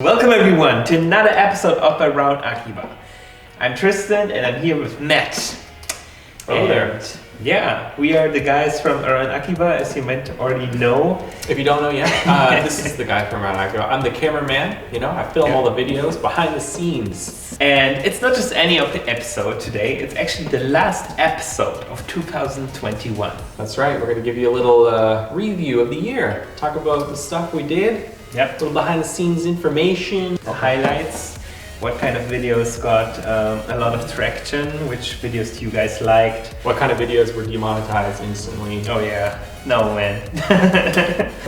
Welcome everyone to another episode of Around Akiba. I'm Tristan and I'm here with Matt. Hello there. Yeah, we are the guys from Around Akiba, as you might already know. If you don't know yet, this is the guy from Around Akiba. I'm the cameraman, I film all the videos behind the scenes. And it's not just any of the episode today, it's actually the last episode of 2021. That's right, we're going to give you a little review of the year. Talk about the stuff we did. Yep. A little behind the scenes information. The highlights, what kind of videos got a lot of traction, which videos do you guys liked? What kind of videos were demonetized instantly? Oh yeah, no man.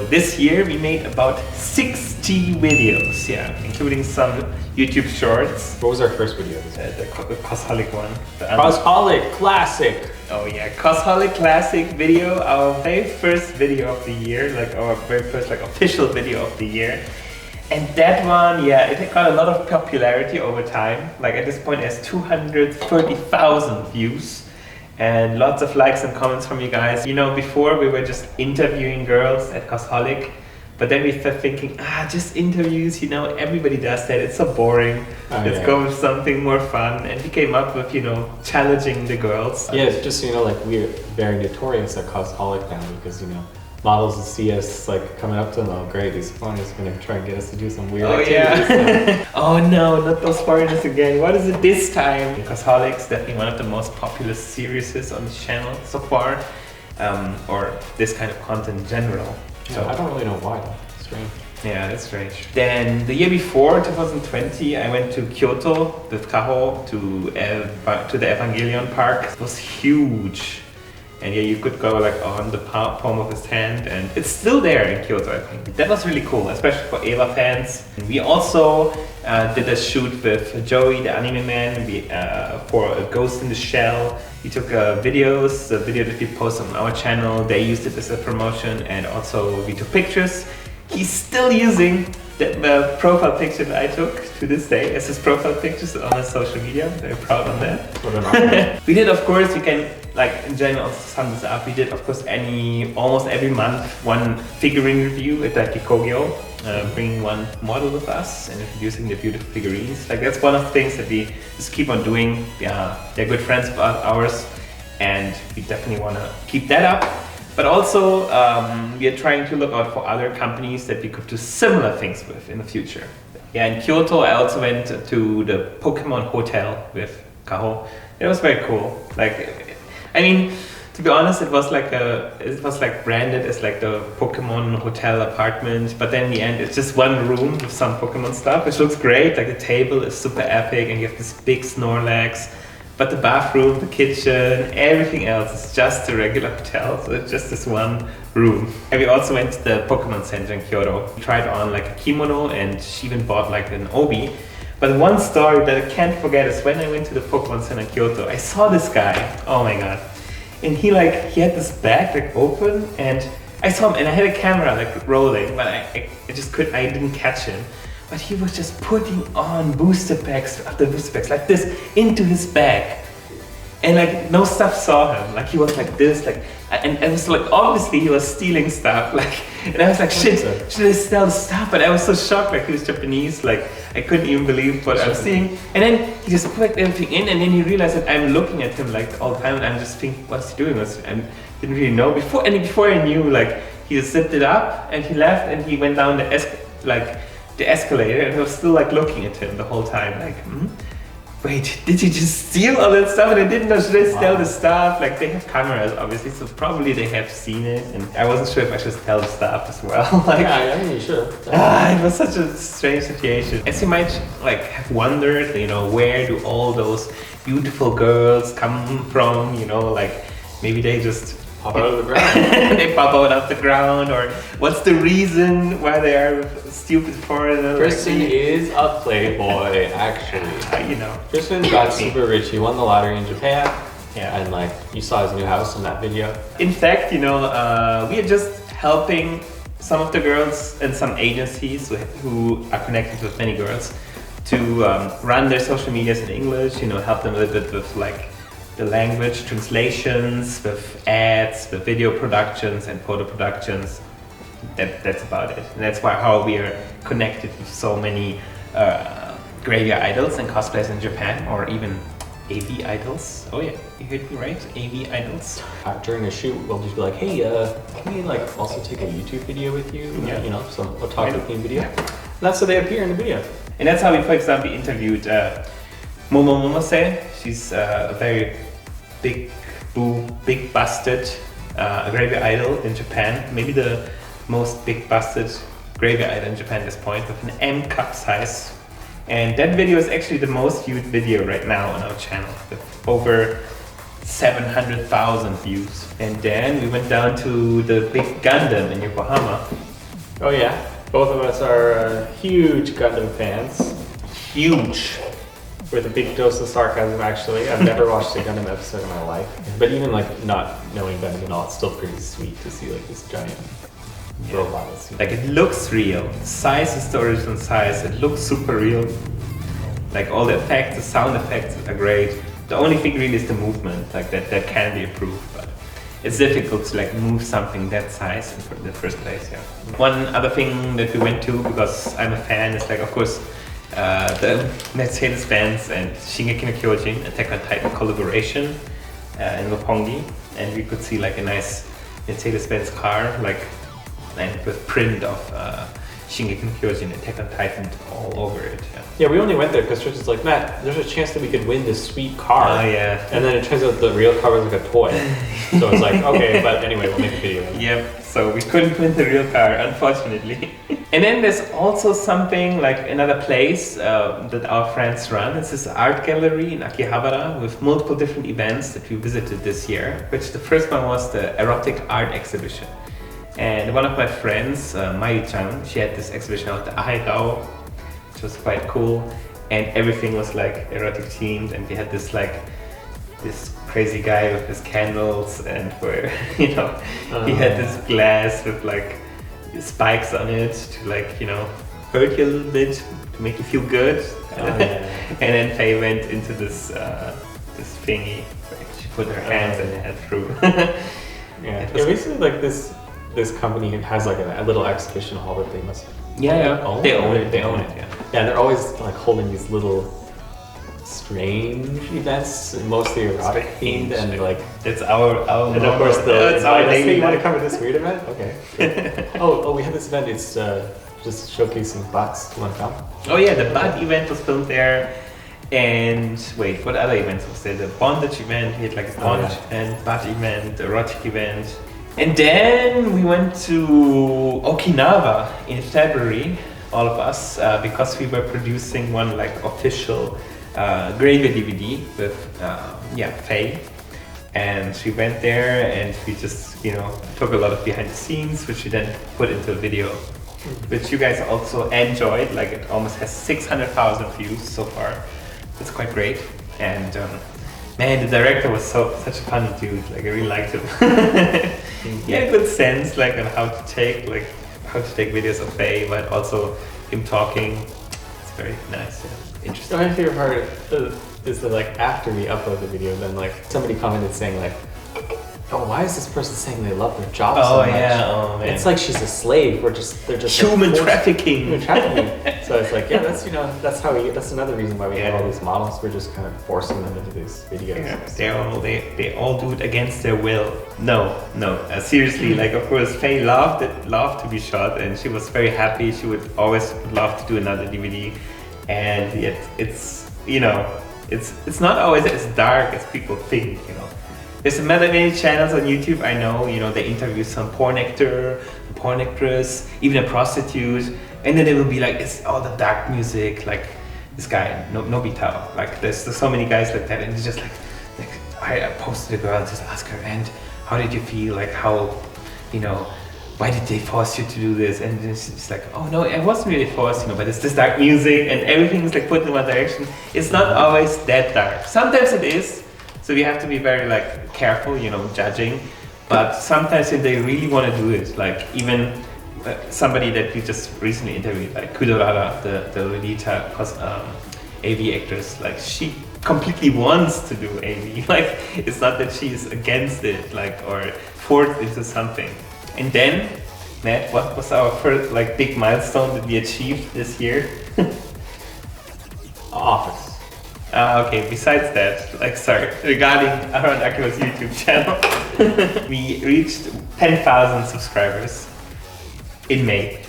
This year we made about 60 videos, including some YouTube shorts. What was our first video? The Cossholic one. Cossholic Classic! Oh yeah, Cossholic Classic video, our very first video of the year, like our very first official video of the year. And that one, it got a lot of popularity over time. Like at this point it has 230,000 views and lots of likes and comments from you guys. Before we were just interviewing girls at Cossholic, but then we started thinking, just interviews, everybody does that, it's so boring. Let's go with something more fun. And we came up with, challenging the girls. Yeah, it's just, we're very notorious at Cossholic now because, models will see us coming up to them, oh great, these foreigners are going to try and get us to do some weird activities. Yeah. Oh no, not those foreigners again. What is it this time? Cosholic's definitely one of the most popular series on the channel so far, or this kind of content in general. So I don't really know why though. It's strange. Yeah, that's strange. Then the year before, 2020, I went to Kyoto with Kaho to the Evangelion Park. It was huge. And you could go on the palm of his hand, and it's still there in Kyoto, I think. That was really cool, especially for Eva fans. And we also did a shoot with Joey, the anime man, for a Ghost in the Shell. We took videos, the video that we posted on our channel. They used it as a promotion, and also we took pictures. He's still using the profile picture that I took to this day as his profile pictures on his social media. I'm very proud of that. We did, of course, we can, in general, to sum this up, we did, of course, almost every month, one figurine review at Kogyo, bringing one model with us and introducing the beautiful figurines. That's one of the things that we just keep on doing. They're good friends of ours, and we definitely want to keep that up. But also, we are trying to look out for other companies that we could do similar things with in the future. Yeah, in Kyoto, I also went to the Pokemon Hotel with Kaho. It was very cool. To be honest, it was branded as the Pokemon Hotel apartment, but then in the end, it's just one room with some Pokemon stuff, which looks great. The table is super epic, and you have this big Snorlax. But the bathroom, the kitchen, everything else is just a regular hotel, so it's just this one room. And we also went to the Pokemon Center in Kyoto. We tried on a kimono, and she even bought an obi. But one story that I can't forget is when I went to the Pokemon Center in Kyoto, I saw this guy, oh my god. And he had this bag open, and I saw him, and I had a camera rolling, but I didn't catch him. But he was just putting on booster packs after booster packs like this into his bag. And no stuff saw him. He was like this, and it was obviously he was stealing stuff. And I was like, shit, should I steal the stuff? But I was so shocked, he was Japanese, I couldn't even believe what I was seeing. And then he just put everything in, and then he realized that I'm looking at him all the time, and I'm just thinking, what's he doing? I didn't really know. Before I knew, he just zipped it up, and he left, and he went down the escalator, and I was still looking at him the whole time, wait, did you just steal all that stuff? And I didn't know, should I steal the stuff? They have cameras, obviously, so probably they have seen it, and I wasn't sure if I should tell the staff as well. You should. It was such a strange situation. As you might have wondered, where do all those beautiful girls come from? Maybe they just pop out of the ground. They pop out of the ground, or what's the reason why they are stupid foreigners? Tristan is a playboy, actually. Tristan got super rich. He won the lottery in Japan. Yeah, and you saw his new house in that video. In fact, we are just helping some of the girls and some agencies who are connected with many girls to run their social medias in English. Help them a little bit with the language translations, with ads, with video productions and photo productions. That's about it. And that's how we are connected with so many gravy idols and cosplayers in Japan, or even AV idols. Oh yeah, you heard me right? AV idols. During a shoot, we'll just be like, hey, can we like also take a YouTube video with you? Yeah. You know, some otaku theme video. And that's how they appear in the video. And that's how we, for example, interviewed Momo Momose. She's a very big busted gravy idol in Japan. Maybe the most big busted gravy idol in Japan at this point, with an M cup size. And that video is actually the most viewed video right now on our channel, with over 700,000 views. And then we went down to the big Gundam in Yokohama. Oh yeah, both of us are huge Gundam fans. Huge. With a big dose of sarcasm, actually. I've never watched a Gundam episode in my life. But even like not knowing Gundam and all, it's still pretty sweet to see like this giant robot. Like it looks real. The size is the original size. It looks super real. Like all the effects, the sound effects are great. The only thing really is the movement. Like that can be improved, but it's difficult to like move something that size in the first place. Yeah. One other thing that we went to, because I'm a fan, is like of course the Mercedes-Benz and Shingeki no Kyojin Attack on Titan collaboration in Roppongi, and we could see like a nice Mercedes-Benz car, like, and with print of Shingeki no Kyojin Attack on Titan all over it. Yeah, we only went there because Tristan's like, Matt, there's a chance that we could win this sweet car. Oh yeah. And then it turns out the real car was like a toy. So it's like, okay, but anyway, we'll make a video. Yep, so we couldn't win the real car, unfortunately. And then there's also something like another place that our friends run. It's this art gallery in Akihabara with multiple different events that we visited this year, which the first one was the erotic art exhibition. And one of my friends, Mai-chan, she had this exhibition called the Ahaigao, which was quite cool. And everything was like erotic themed, and we had this crazy guy with his candles, and where, you know, he had this glass with like spikes on it to like, you know, hurt you a little bit, to make you feel good. And then Faye went into this this thingy, like she put her hands and head through. Yeah, basically like this company has like a little exhibition hall that they must they own it. Yeah. Yeah, and they're always like holding these little strange events, mostly erotic themed, and like it's our and of course it's our daily. You want to cover this weird event? Okay. oh, we had this event. It's just showcasing butts. You want to come? Oh yeah, the butt event was filmed there. And wait, what other events was there? The bondage event, we had like a bondage and butt event, the erotic event. And then we went to Okinawa in February, all of us, because we were producing one like official gravy DVD with Faye. And we went there and we just, you know, took a lot of behind the scenes, which we then put into a video, which you guys also enjoyed. Like it almost has 600,000 views so far. It's quite great. And man, the director was such a funny dude. Like I really liked him. He had a good sense like on how to take videos of Faye, but also him talking. It's very nice. Yeah. Interesting. My favorite part is that like after we upload the video, then like somebody commented saying like, oh, why is this person saying they love their job so much? Oh man. It's like she's a slave. They're just human trafficking. Human trafficking. So it's like, yeah, that's that's another reason why we have all these models. We're just kind of forcing them into these videos. Yeah, they all do it against their will. No. Seriously, like of course Faye loved to be shot, and she was very happy. She would always love to do another DVD, and yet it's, you know, it's not always as dark as people think, you know. There's many channels on YouTube, I know, you know, they interview some porn actor, a porn actress, even a prostitute, and then it will be like, it's all the dark music, like this guy, Nobita, like there's so many guys like that, and it's just like I posted a girl and just ask her, and how did you feel, like how, you know, why did they force you to do this? And it's like, oh no, it wasn't really forced, you know, but it's this dark music and everything is like put in one direction. It's not always that dark. Sometimes it is. So we have to be very like careful, you know, judging. But sometimes if they really want to do it, like even somebody that we just recently interviewed, like Kudorara, the Lolita AV actress, like she completely wants to do AV. Like it's not that she's against it, like or forced into something. And then Matt, what was our first like big milestone that we achieved this year? Office. Okay, besides that, like, sorry, regarding Around Akiba's YouTube channel, we reached 10,000 subscribers in May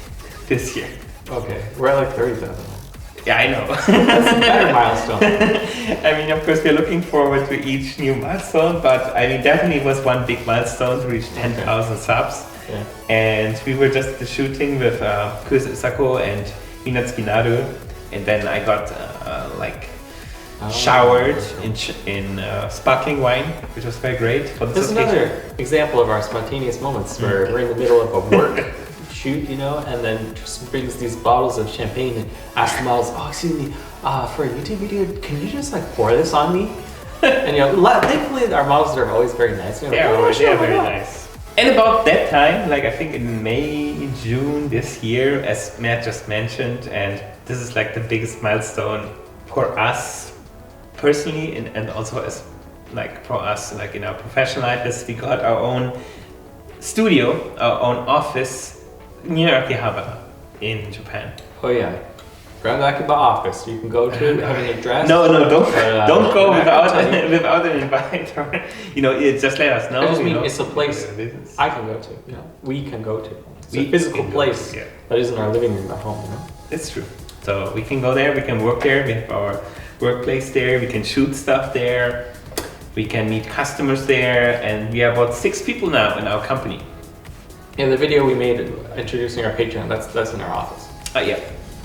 this year. Okay, we're at like 30,000. Yeah, I know. That's a better milestone. I mean, of course, we're looking forward to each new milestone, but I mean, definitely it was one big milestone to reach 10,000 subs. Yeah. And we were just shooting with Chris Isako and Minat Spinaru, and then I got showered in sparkling wine, which was very great. This is another example of our spontaneous moments where we're in the middle of a work shoot, you know, and then Tristan brings these bottles of champagne and asks the models, "Oh, excuse me, for a YouTube video, can you just like pour this on me?" And you know, thankfully our models are always very nice. They are very nice. And about that time, like I think in May, June this year, as Matt just mentioned, and this is like the biggest milestone for us personally, and also as like for us, like in our professional life, is we got our own studio, our own office near Akihabara in Japan. Oh yeah, Around Akiba office. You can go to, have an address. No, don't go without an invite. Or, you know, just let us know. I just mean it's a place I can go to. You know, we can go to. It's a physical place that isn't our living room at home. You know? It's true. So we can go there. We can work there. We have our workplace there. We can shoot stuff there. We can meet customers there, and we are about 6 people now in our company. Yeah, the video we made introducing our Patreon, that's in our office. Yeah.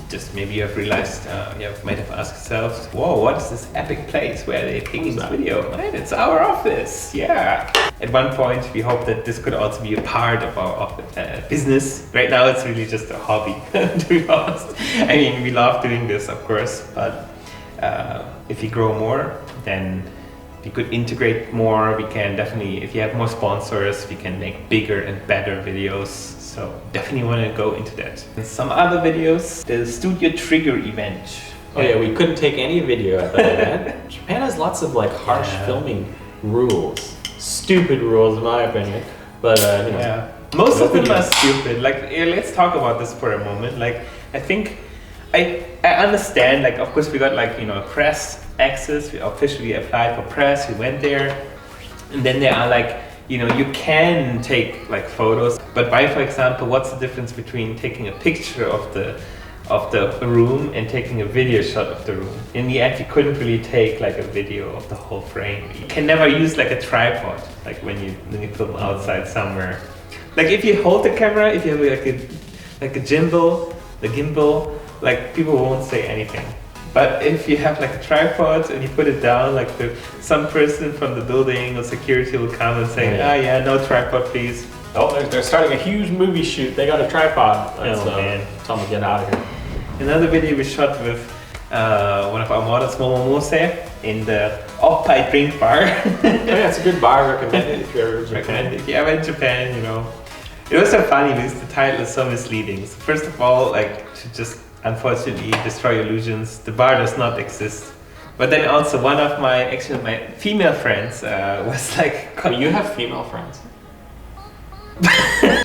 Just maybe you have realized, you might have asked yourselves, whoa, what is this epic place where they're taking this video? Right, it's our office, yeah. At one point, we hope that this could also be a part of our office, business. Right now, it's really just a hobby, to be honest. I mean, we love doing this, of course, but if we grow more, then we could integrate more. We can definitely, if you have more sponsors, we can make bigger and better videos. So definitely want to go into that. And some other videos, the Studio Trigger event. Oh yeah, we couldn't take any video at that event. Japan has lots of like harsh filming rules. Stupid rules in my opinion. But you know. Yeah. Most of them are stupid. Like, let's talk about this for a moment. Like, I think I understand, like, of course we got like, you know, press access. We officially applied for press. We went there. And then there are like, you know, you can take like photos, but by, for example, what's the difference between taking a picture of the room and taking a video shot of the room? In the end, you couldn't really take like a video of the whole frame. You can never use like a tripod, like when you film outside somewhere. Like if you hold the camera, if you have like a gimbal, like people won't say anything. But if you have like a tripod and you put it down, like some person from the building or security will come and say, yeah, no tripod, please. Oh, they're starting a huge movie shoot. They got a tripod. Man. Tell them to get out of here. Another video we shot with one of our models, Momomose, in the Oppai drink bar. Yeah, it's a good bar. Recommend it if you're ever in Japan. If you're ever in Japan, you know. It was so funny because the title is so misleading. So first of all, like, to just unfortunately destroy illusions, the bar does not exist. But then also one of my female friends was like... You have female friends?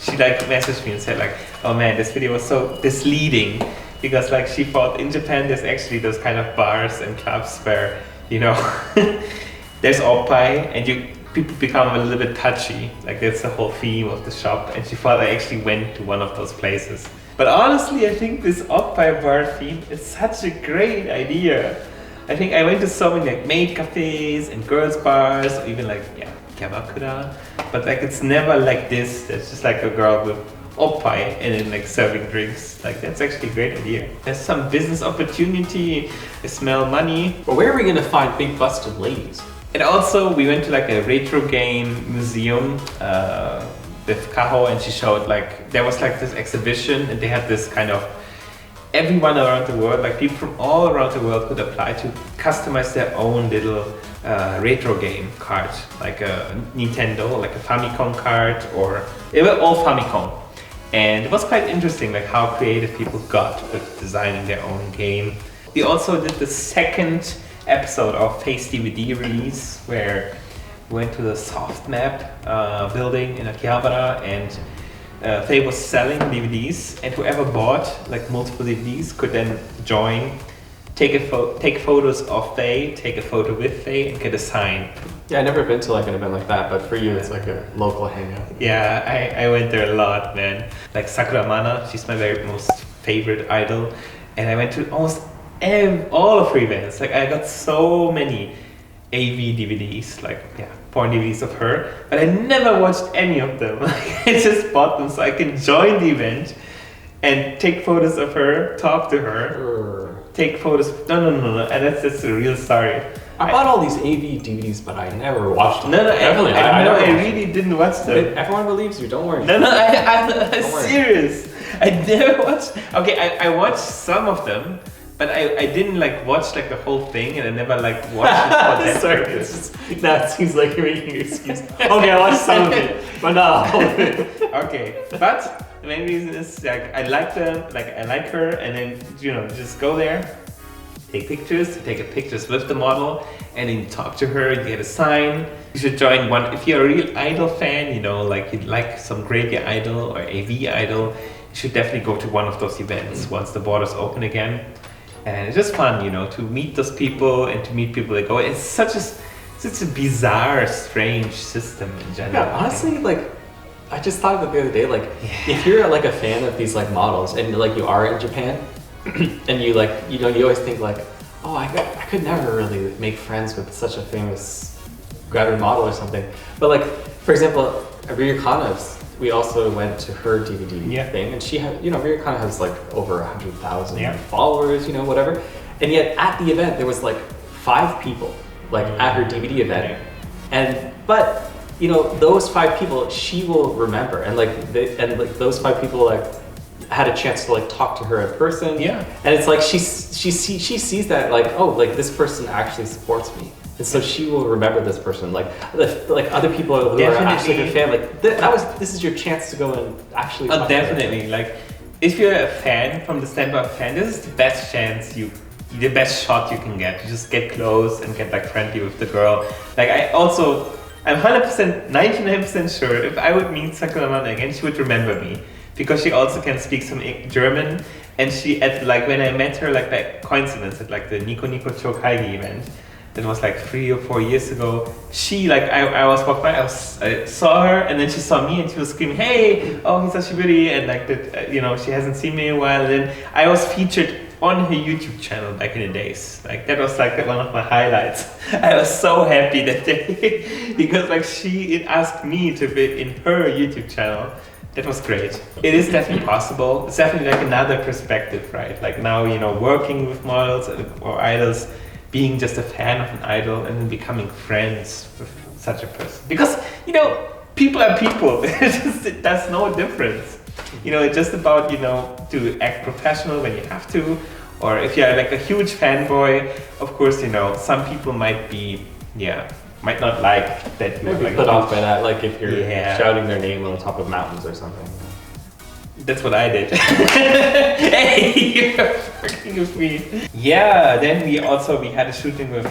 She like messaged me and said like, oh man, this video was so misleading, because like she thought in Japan there's actually those kind of bars and clubs where, you know, there's oppai and people become a little bit touchy, like that's the whole theme of the shop, and she thought I actually went to one of those places. But honestly, I think this oppai bar theme is such a great idea. I think I went to so many like maid cafes and girls bars, or even like Kyabakura, but like it's never like this. It's just like a girl with oppai and then like serving drinks. Like that's actually a great idea. There's some business opportunity. I smell money. But where are we gonna find big busted ladies? And also we went to like a retro game museum with Kaho, and she showed like there was like this exhibition, and they had this kind of everyone around the world, like people from all around the world could apply to customize their own little retro game card, like a Nintendo, like a Famicom card, or it was all Famicom. And it was quite interesting, like how creative people got with designing their own game. We also did the second episode of Face DVD release, where we went to the soft map building in Akihabara, and Faye was selling DVDs, and whoever bought like multiple DVDs could then join, take photos of Faye, take a photo with Faye, and get a sign. Yeah, I've never been to like an event like that, but for you, it's like a local hangout. Yeah, I went there a lot, man. Like Sakura Mana, she's my very most favorite idol, and I went to almost all of her events. Like I got so many AV DVDs, like porn DVDs of her, but I never watched any of them. I just bought them so I can join the event and take photos of her, talk to her, take photos. No, and that's the real story. I bought all these AV DVDs, but I never watched them. No, definitely. I really didn't watch them. Everyone believes you. Don't worry. No, I'm serious. I never watched. Okay, I watched some of them, but I didn't like watch like the whole thing, and I never like watched it for that Sorry, purpose. now it seems like you're making an excuse. Okay, I watched some of it, but not all of it. Okay, but the main reason is like I like them, like I like her, and then just go there, take pictures with the model, and then you talk to her, you get a sign. You should join one if you're a real idol fan, like you'd like some Gravy Idol or AV Idol. You should definitely go to one of those events once the borders open again. And it's just fun, to meet those people and to meet people that go. It's such a bizarre, strange system in general. Yeah, honestly, like I just thought of it the other day. Like, if you're like a fan of these like models, and like you are in Japan, and you like you always think like, oh, I could never really make friends with such a famous gravity model or something. But like, for example, Ryu Kana's. We also went to her DVD thing, and she had, Ryu Kana has like over 100,000 followers, whatever. And yet at the event, there was like 5 people, like at her DVD event. But those 5 people, she will remember. And like those 5 people like had a chance to like talk to her in person. Yeah. And it's like, she sees that like, oh, like this person actually supports me. And so she will remember this person, like other people who are actually her fan. Like this is your chance to go and actually. Oh, definitely. Like if you're a fan, from the standpoint of a fan, this is the best chance the best shot you can get. You just get close and get like friendly with the girl. Like I'm 99% sure if I would meet Sakura Mana again, she would remember me because she also can speak some German. And she when I met her by coincidence at like the Nico Nico Chokaigi event. That was like 3 or 4 years ago. She I was walking by, I saw her, and then she saw me, and she was screaming, "Hey, oh, Hisashiburi!" And like that, she hasn't seen me in a while. And then I was featured on her YouTube channel back in the days. Like that was like one of my highlights. I was so happy that day because like she asked me to be in her YouTube channel. That was great. It is definitely possible. It's definitely like another perspective, right? Like now, working with models or idols. Being just a fan of an idol and then becoming friends with such a person. Because, people are people. It does no difference. It's just about, to act professional when you have to. Or if you're like a huge fanboy, of course, some people might not like that. Maybe put off by that, like if you're shouting their name on the top of mountains or something. That's what I did. Hey, you're fucking with me. Yeah, then we had a shooting with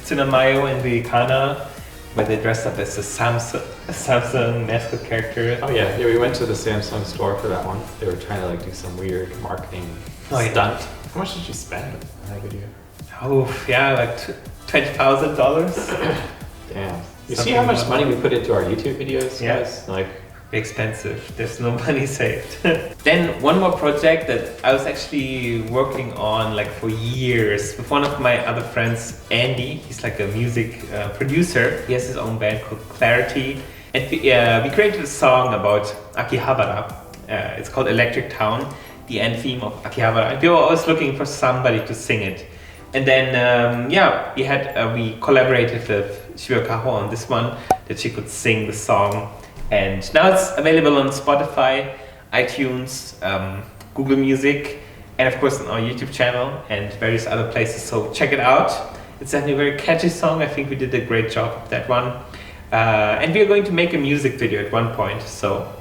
Tsunamayo and Rikana, where they dressed up as a Samsung mascot character. Oh yeah, we went to the Samsung store for that one. They were trying to like do some weird marketing stunt. How much did you spend on that video? Oh yeah, like $20,000. Damn. You see how much money we put into our YouTube videos, guys? Like. Expensive. There's no money saved. Then one more project that I was actually working on like for years with one of my other friends, Andy. He's like a music producer. He has his own band called Clarity. And we created a song about Akihabara. It's called Electric Town, the end theme of Akihabara. We were always looking for somebody to sing it. And then, we collaborated with Shibuya Kaho on this one, that she could sing the song. And now it's available on Spotify, iTunes, Google Music, and of course on our YouTube channel and various other places. So check it out. It's definitely a very catchy song. I think we did a great job of that one. And we are going to make a music video at one point, so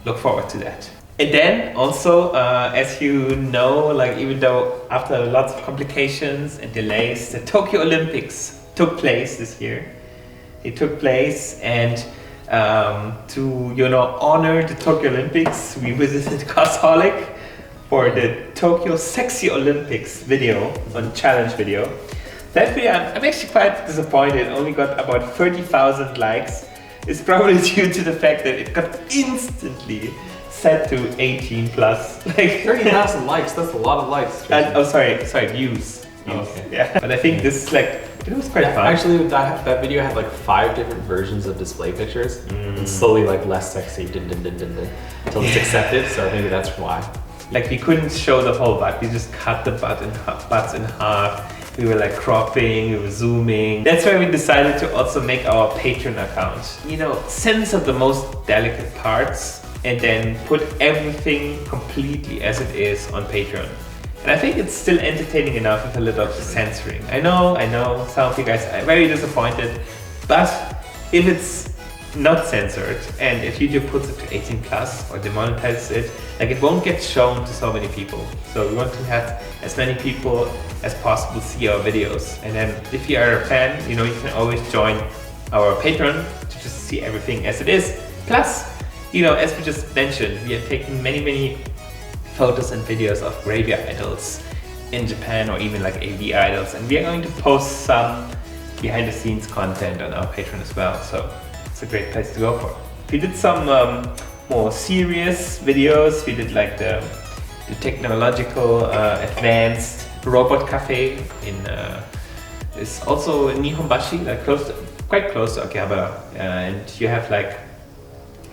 look forward to that. And then also, as you know, like even though after lots of complications and delays, the Tokyo Olympics took place this year. It took place, and To, you know, honor the Tokyo Olympics, we visited Costholic for the Tokyo Sexy Olympics video, on challenge video. That video, I'm actually quite disappointed, it only got about 30,000 likes. It's probably due to the fact that it got instantly set to 18 plus. Like 30,000 likes, that's a lot of likes. And, oh, sorry, views. Oh, okay. Yeah, but I think this is like, it was quite fun. Actually, that video had like 5 different versions of display pictures, and slowly like less sexy, until it's accepted. So maybe that's why. Like we couldn't show the whole butt. We just cut the butts in half. We were like cropping, we were zooming. That's why we decided to also make our Patreon account. You know, censor the most delicate parts and then put everything completely as it is on Patreon. And I think it's still entertaining enough with a little censoring. I know, some of you guys are very disappointed, but if it's not censored and if YouTube puts it to 18 plus or demonetizes it, like it won't get shown to so many people. So we want to have as many people as possible see our videos. And then if you are a fan, you know, you can always join our Patreon to just see everything as it is. Plus, you know, as we just mentioned, we have taken many photos and videos of graveyard idols in Japan or even like AV idols, and we are going to post some behind the scenes content on our Patreon as well, so it's a great place to go for. We did some more serious videos. We did like the technological advanced robot cafe in it's also in Nihonbashi, like quite close to Akihabara, and you have like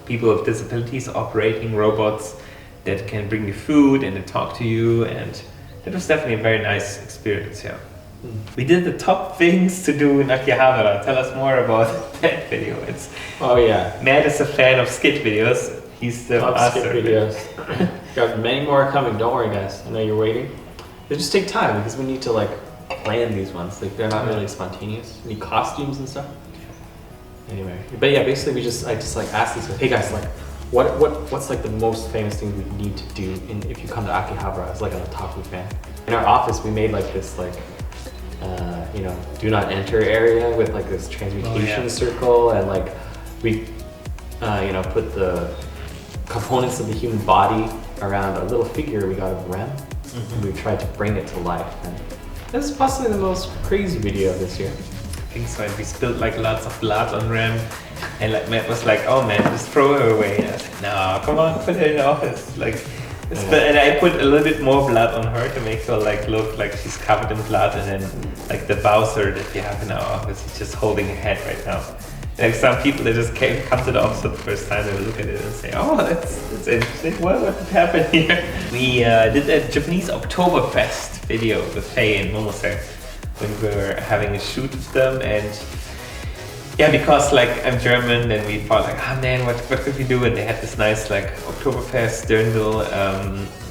people with disabilities operating robots that can bring you food and they talk to you, and that was definitely a very nice experience, yeah. We did the top things to do in Akihabara. Tell us more about that video. Oh yeah. Matt is a fan of skit videos. He's the master. Skit videos. Got many more coming, don't worry guys. I know you're waiting. They just take time because we need to like plan these ones. Like they're not really spontaneous. We need costumes and stuff. Anyway, but yeah, basically I just like asked these guys, hey guys, like what's like the most famous thing we need to do if you come to Akihabara as like an otaku fan? In our office, we made like this like you know, do not enter area with like this transmutation circle, and like we you know, put the components of the human body around a little figure we got of Rem, and we tried to bring it to life. And this is possibly the most crazy video of this year. I think so, and we spilled like lots of blood on Rem, and like Matt was like, oh man, just throw her away. And I was like, no, come on, put her in the office. Like, and I put a little bit more blood on her to make her like look like she's covered in blood, and then like the Bowser that we have in our office, he's just holding her head right now. Like some people that just come to the office for the first time, they will look at it and say, oh, that's interesting, what happened here? We did a Japanese Oktoberfest video with Faye and Momose when we were having a shoot with them, and yeah, because like I'm German, and we thought like, oh man, what could we do? And they had this nice like Oktoberfest Dirndl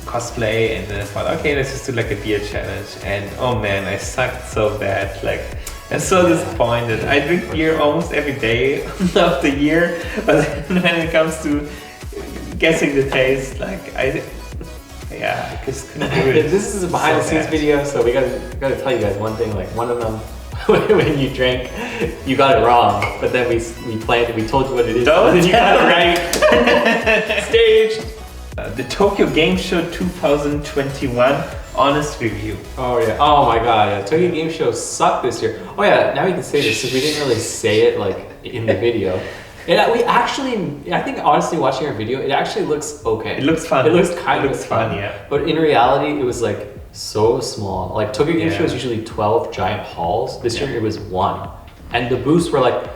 cosplay, and then I thought, okay, let's just do like a beer challenge. And oh man, I sucked so bad. Like I'm so disappointed. I drink beer almost every day of the year, but when it comes to guessing the taste, like I just couldn't do it. This is a behind the scenes video, so we gotta tell you guys one thing. Like one of them, when you drank, you got it wrong, but then we planned it, we told you what it is, and you got it right. Staged. The Tokyo Game Show 2021 honest review. Oh yeah. Oh my god. Yeah. Tokyo Game Show sucked this year. Oh yeah. Now we can say this because we didn't really say it like in the video. And we actually, I think honestly, watching our video, it actually looks okay. It looks fun. It looks kind of fun, yeah. But in reality, it was like so small. Like Tokyo Game Show is usually 12 giant halls. This year it was 1, and the booths were like,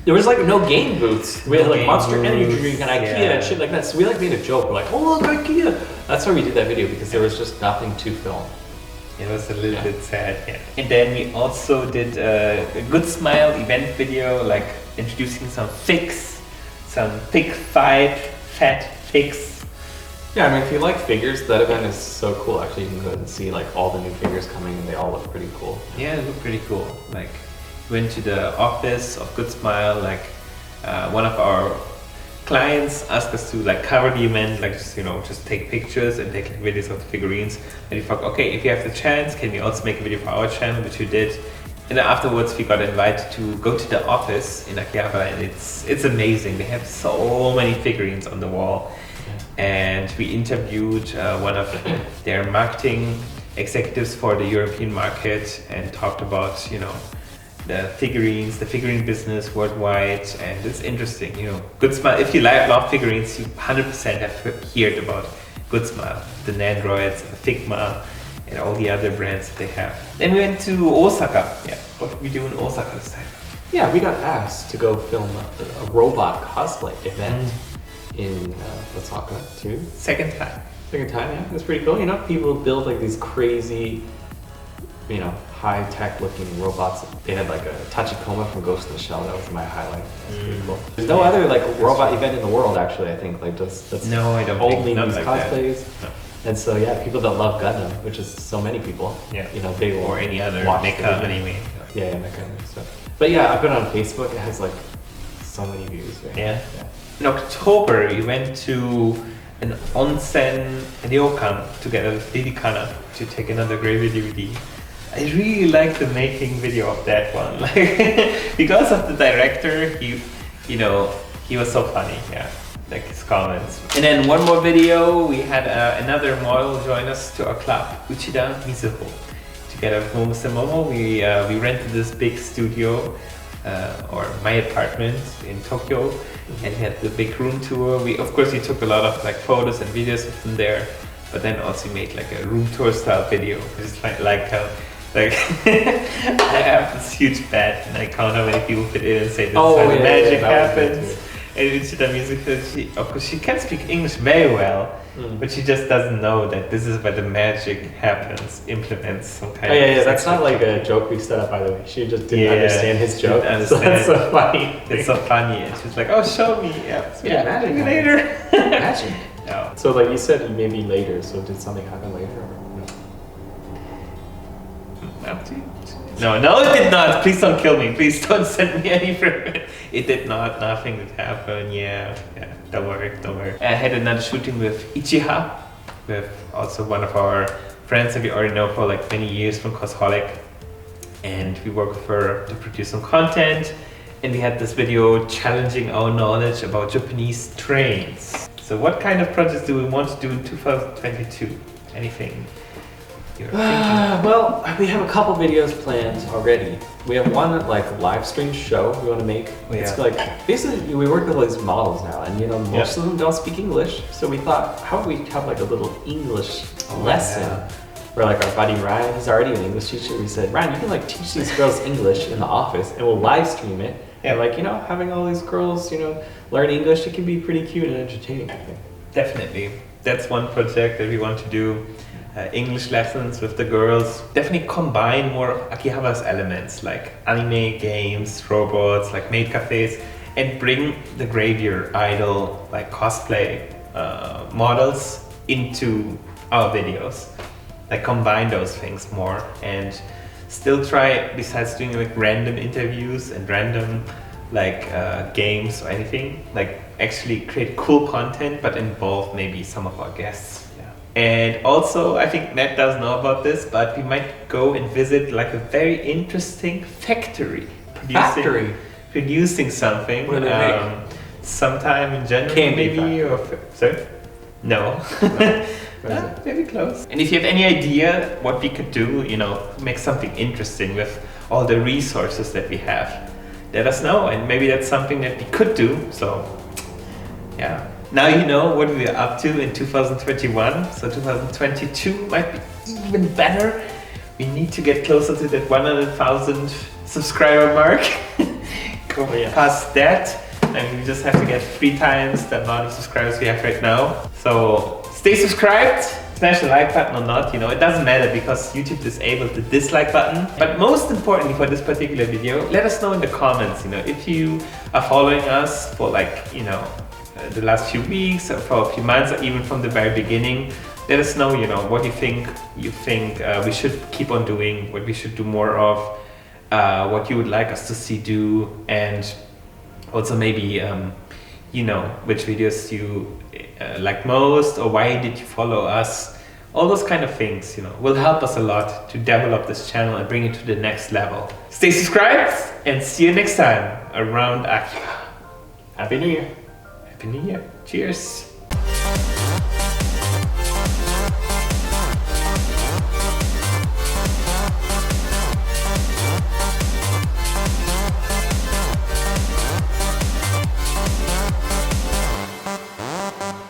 there was like no game booths. We had like Monster Energy Drink and IKEA and shit like that. So we like made a joke. We're like, oh look, IKEA. That's why we did that video, because there was just nothing to film. It was a little bit sad, yeah. And then we also did a Good Smile event video, like introducing some figs, some pig fight, fat figs. Yeah, I mean, if you like figures, that event is so cool. Actually, you can go ahead and see like all the new figures coming, and they all look pretty cool. Yeah, it looked pretty cool. Like, went to the office of Good Smile, like one of our clients asked us to like cover the event, like just, you know, just take pictures and take videos of the figurines. And we thought, okay, if you have the chance, can we also make a video for our channel, which we did. And then afterwards we got invited to go to the office in Akiba, and it's amazing. They have so many figurines on the wall. And we interviewed one of their marketing executives for the European market and talked about, you know, the figurines, the figurine business worldwide, and it's interesting, you know. Good Smile, if you love figurines, you 100% have heard about Good Smile, the Nandroids, the Figma, and all the other brands that they have. Then we went to Osaka. Yeah, what did we do in Osaka this time? Yeah, we got asked to go film a robot cosplay event in Osaka too. Second time. Second time, yeah. It was pretty cool. You know, people build like these crazy, you know, high-tech looking robots. They had like a Tachikoma from Ghost in the Shell. That was my highlight. That's pretty cool. There's no other like robot event in the world actually, I think. Like that's no, I don't only think these like cosplays. No. And so yeah, people that love Gundam, which is so many people. Yeah. You know, they will or any other watch mecha anime. Yeah, mecha anime stuff. But yeah, I've been on Facebook. It has like so many views. Right? Yeah. In October, we went to an onsen ryokan together with Didikana to take another gravy DVD. I really like the making video of that one, like because of the director. He was so funny. Yeah, like his comments. And then one more video, we had another model join us to our club, Uchida Mizuho. Together with Momose Momo, we rented this big studio. Or my apartment in Tokyo, and we had the big room tour. We took a lot of like photos and videos of them there, but then also made like a room tour style video. Just like how like I have this huge bed and I count how many people fit in and say this is how the magic happens. And Uchida Mizuko, she can speak English very well, but she just doesn't know that this is where the magic happens, implements some kind of... yeah, that's not like a joke we set up, by the way. She just didn't understand his joke. So that's so funny. It's so funny, and she's like, oh, show me. Yeah, magic later. Magic. No. So like you said, maybe later, so did something happen later? Or no? No, it did not. Please don't kill me. Please don't send me any further. It did not. Nothing did happen. Yeah. Don't worry. I had another shooting with Ichiha, with also one of our friends that we already know for like many years from Cosholic, and we worked with her to produce some content. And we had this video challenging our knowledge about Japanese trains. So, what kind of projects do we want to do in 2022? Anything? Well, we have a couple videos planned already. We have one like live stream show we want to make. It's like basically we work with all these models now, and you know most of them don't speak English. So we thought, how about we have like a little English lesson where like our buddy Ryan, he's already an English teacher. We said, Ryan, you can like teach these girls English in the office, and we'll live stream it. And like having all these girls learn English, it can be pretty cute and entertaining, I think. Definitely, that's one project that we want to do. English lessons with the girls. Definitely combine more of Akihaba's elements like anime, games, robots, like maid cafes, and bring the Graveyard idol like cosplay models into our videos. Like combine those things more and still try, besides doing like random interviews and random like games or anything, like actually create cool content but involve maybe some of our guests. And also, I think Matt doesn't know about this, but we might go and visit like a very interesting factory. Producing something. What do they make? Sometime in January maybe, or sorry? No. Maybe close. And if you have any idea what we could do, make something interesting with all the resources that we have, let us know, and maybe that's something that we could do. So, yeah. Now you know what we are up to in 2021, so 2022 might be even better. We need to get closer to that 100,000 subscriber mark. Go past that, and we just have to get 3 times the amount of subscribers we have right now. So stay subscribed, smash the like button or not, it doesn't matter because YouTube disabled the dislike button. But most importantly for this particular video, let us know in the comments, if you are following us for the last few weeks or for a few months or even from the very beginning. Let us know, what you think we should keep on doing, what we should do more of, what you would like us to see do, and also maybe, which videos you like most, or why did you follow us All those kind of things, you know, will help us a lot to develop this channel and bring it to the next level. Stay subscribed and see you next time around Akiba. Happy New Year. Happy New Year. Cheers.